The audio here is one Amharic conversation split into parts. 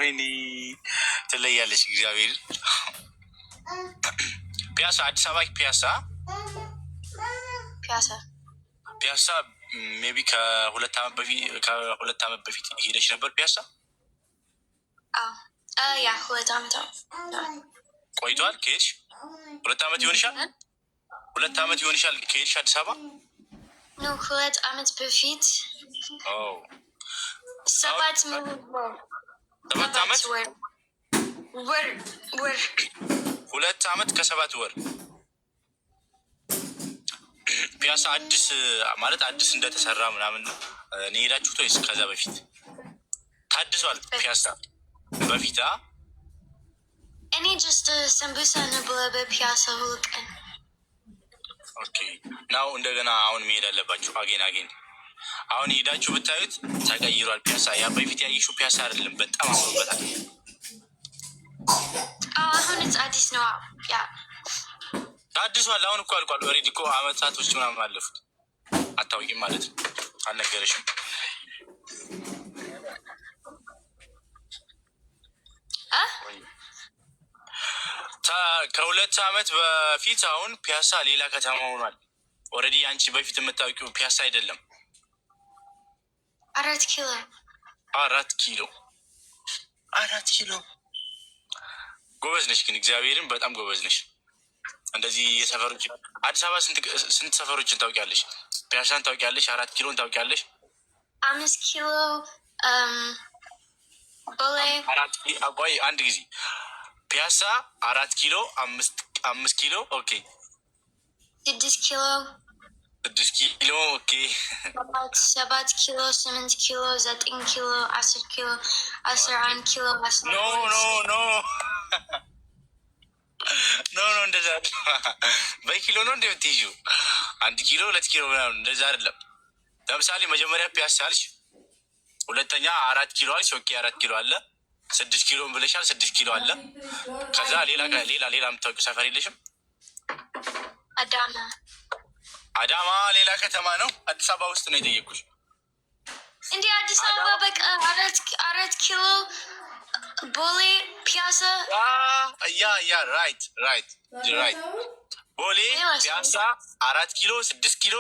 ወይኔ ትለያለች። እግዚአብሔር ፒያሳ፣ አዲስ አበባ ፒያሳ ሜቢ ከሁለት ዓመት በፊት ሄደች ነበር ፒያሳ። ያ 2 ዓመት ቆይቷል ከሄድሽ? 2 ዓመት ይሆንሻል። 2 ዓመት ይሆንሻል ከሄድሽ አዲስ አበባ? 2 ዓመት በፊት 7 ዓመት ወር 2 ዓመት ከ7 ወር። ፒያሳ አዲስ ማለት አዲስ እንደተሰራ ምናምን ነው ሄዳችሁት ወይስ ከዛ በፊት ታድሷል? ፒያሳ በፊት እኔ ጀስት ሰንበሳ ነበረ በፒያሳ ሁሉ ቀን። ኦኬ ናው እንደገና አሁን መሄድ አለባችሁ። አጌን አሁን ሄዳችሁ ብታዩት ተቀይሯል ፒያሳ። ያ በፊት ያየሽው ፒያሳ አይደለም፣ በጣም አምሮበታል። አሁን አዲስ ነው። ያ ታድሷል። አሁን እኮ አልቋል። ኦልሬዲ እኮ አመታቶች ምናምን አለፉት። አታውቂም ማለት ነው። አልነገረሽም። ከ2 ዓመት በፊት አሁን ፒያሳ ሌላ ከተማ ሆኗል። ኦልሬዲ አንቺ በፊት የምታውቂው ፒያሳ አይደለም። 4 ኪሎ 4 ኪሎ። ጎበዝ ነሽ ግን እግዚአብሔርን በጣም ጎበዝ ነሽ። እንደዚህ የሰፈሮች አዲስ አበባ ስንት ሰፈሮችን ታውቂያለሽ? ፒያሳን ታውቂያለሽ? 4 ኪሎን ታውቂያለሽ? 5 ኪሎ ቆይ አንድ ጊዜ ፒያሳ 4 ኪሎ 5 ኪሎ ኦኬ 6 ኪሎ 6 ኪሎ ኦኬ 7 ኪሎ 8 ኪሎ 9 ኪሎ 10 ኪሎ 11 ኪሎ ኖ እንደዛ በኪሎ ነው እንደምትይዥው 1 ኪሎ 2 ኪሎ ምናምን እንደዛ አይደለም። ለምሳሌ መጀመሪያ ፒያሳ አልሽ፣ ሁለተኛ 4 ኪሎ አልሽ። ኦኬ 4 ኪሎ አለ። 6 ኪሎ ብለሻል። 6 ኪሎ አለ። ከዛ ሌላ የምታውቂው ሰፈር የለሽም? አዳማ ሌላ ከተማ ነው። አዲስ አበባ ውስጥ ነው የጠየኩሽ። እንዴ አዲስ አበባ በቃ 4 ኪሎ ቦሌ ፒያሳ። ያ ራይት ቦሌ ፒያሳ 4 ኪሎ 6 ኪሎ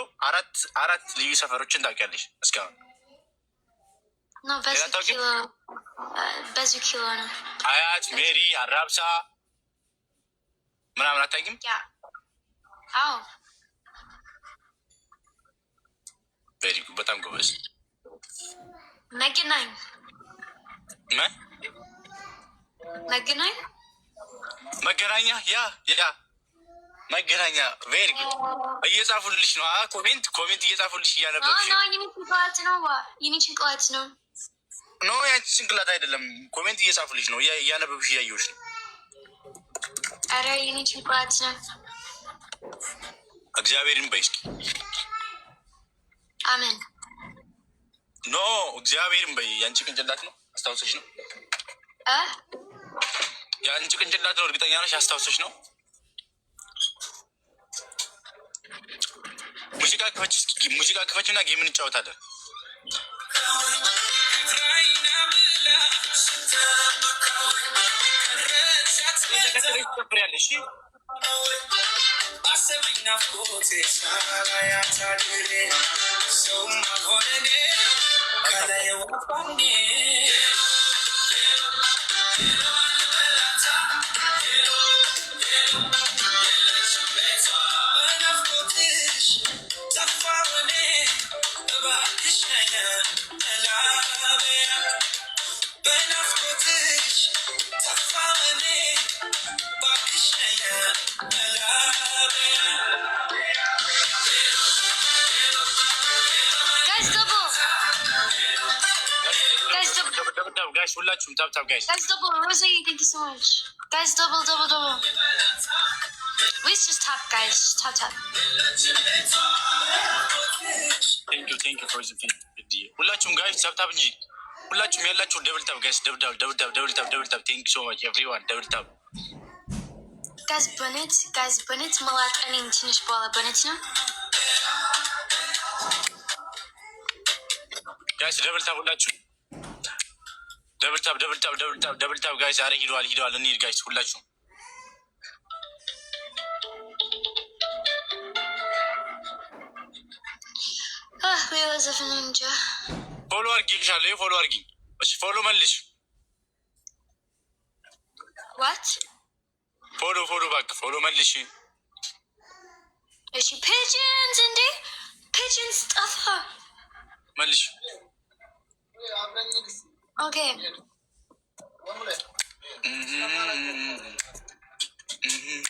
አራት ልዩ ሰፈሮችን ታውቂያለሽ እስካሁን? በዙ ኪሎ ነው። አያት፣ ሜሪ፣ አራብሳ ምናምን አታውቂም? አዎ ቬሪ ጉድ፣ በጣም ጎበዝ። መገናኛ ያ መገናኛ ቬሪ ጉድ። እየጻፉልሽ ነው። ኮሜንት እየጻፉልሽ እያነበብሽ ነው። የኔ ጭንቅላት ነው። ኖ ያንቺ ጭንቅላት አይደለም። ኮሜንት እየጻፉልሽ ነው። እያነበብሽ እያየሁሽ ነው። ኧረ የኔ ጭንቅላት ነው። እግዚአብሔርን በይ እስኪ። አሜን። ኖ እግዚአብሔርን በይ። ያንቺ ቅንጭላት ነው። አስታውሰሽ ነው። ያንቺ ቅንጭላት ነው። እርግጠኛ ነሽ? አስታውሰሽ ነው። ሙዚቃ ክፈችና ጌም እንጫወታለን። Guys, ሁላችሁም ታፕ guys. Guys, double. Rosie, thank you so much. Guys, double. Let's just tap, guys. Tap. Thank you for the video. ሁላችሁም guys ታፕ እንጂ ሁላችሁም ያላችሁ ደብል ታፕ guys. ደብል ታፕ. Thank you so much everyone. ደብል ታፕ. Guys, በኔት መላጠኔ ትንሽ በኋላ በኔት ነው. Guys, ደብል ታፕ ሁላችሁ ደብል ታብ ጋይስ። ኧረ ሂደዋል። እንሂድ ጋይስ ሁላችሁ። ዘፍን እንጃ። ፎሎ አድርጊልሻለሁ። ፎሎ አድርጊኝ። እሺ ፎሎ መልሽ። ዋት ፎሎ እባክህ ፎሎ መልሽ። እሺ ፒጅንስ እንዴ ፒጅንስ ጠፋ። መልሽ። ኦኬ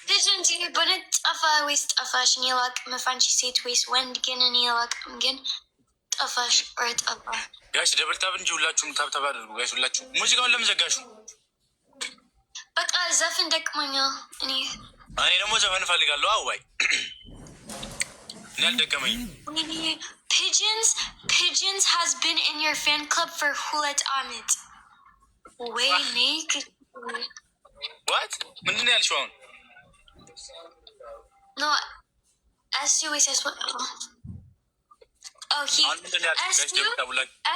ፒጅንስ በነት ጠፋ ወይስ ጠፋሽ? እኔ አላውቅም አንቺ ሴት ወይስ ወንድ ግን እኔ አላውቅም ግን ጠፋሽ ወይ ጠፋ። ጋይስ ደብል ታብ እንጂ ሁላችሁም ታብ አድርጉ ጋይስ ሁላችሁ። ሙዚቃውን ለምን ዘጋሹ? በቃ ዘፈን ደክሞኛል። እኔ ደግሞ ዘፈን እፈልጋለሁ። አዋይ እኔ አልደከመኝም። Pigeons has been in your fan club for 2 ዓመት። ወይኔ what ምንድን ነው ያልሽው አሁን? no SU is what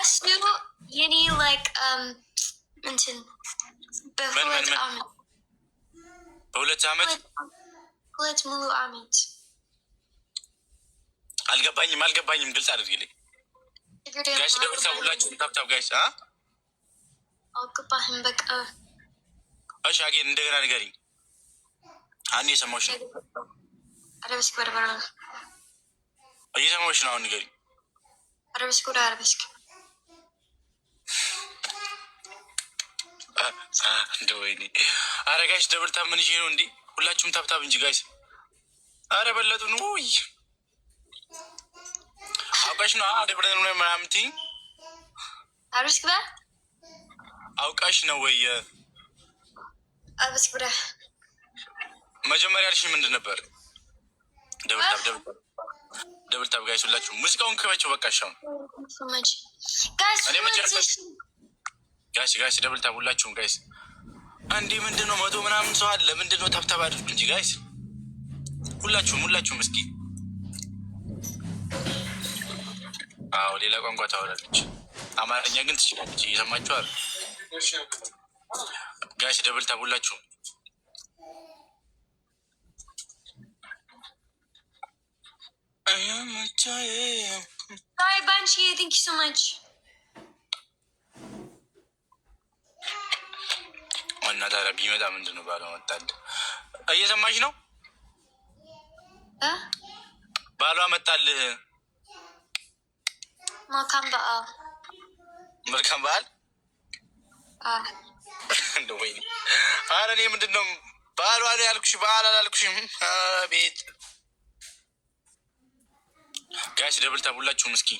SU የኔ like እንትን በ2 ዓመት በ2 ዓመት 2 ሙሉ ዓመት አልገባኝም። ግልጽ አድርጊልኝ ጋይስ። ደብል ታብ ሁላችሁም ታብ ጋይስ። አልገባህም በቃ እሺ አጌን እንደገና ንገሪኝ። አንዴ የሰማሁሽ ነው። አረብስክ በርበራ እየሰማሁሽ ነው። አሁን ንገሪኝ። አረብስክ ወደ አረብስክ እንደ ወይኔ። አረ ጋይስ ደብል ታብ ምን ይሄ ነው እንዴ? ሁላችሁም ታብ እንጂ ጋይስ። አረ በለጡ ነው ወይ አውቃሽ ነው ደብረን ነው ምናምን ትይ አረብስክ በ አውቃሽ ነው ወይ? አረብስክ ወደ መጀመሪያ ያልሽኝ ምንድን ነበር? ደብል ታብ ጋይስ ሁላችሁ ሙዚቃውን ከመቸው በቃ ሻው ጋይስ ደብል ታብ ሁላችሁም ጋይስ። አንዴ ምንድነው 100 ምናምን ሰው አለ። ምንድነው ታብ አድርጉ እንጂ ጋይስ ሁላችሁም እስኪ። አዎ ሌላ ቋንቋ ታወራለች፣ አማርኛ ግን ትችላለች። እየሰማችሁ አይደል ጋይስ? ደብል ታብ ሁላችሁም Sorry, Banshee. Thank you so much. ዋና ታዲያ ቢመጣ ምንድን ነው ባሏ መጣል። እየሰማሽ ነው? ባሏ መጣልህ። መልካም በዓል። መልካም በዓል። እንደው ወይኔ። ኧረ እኔ ምንድን ነው ባሏ ነው ያልኩሽ፣ በዓል አላልኩሽም። ቤት ጋይስ ደብል ታብ ሁላችሁም እስኪ።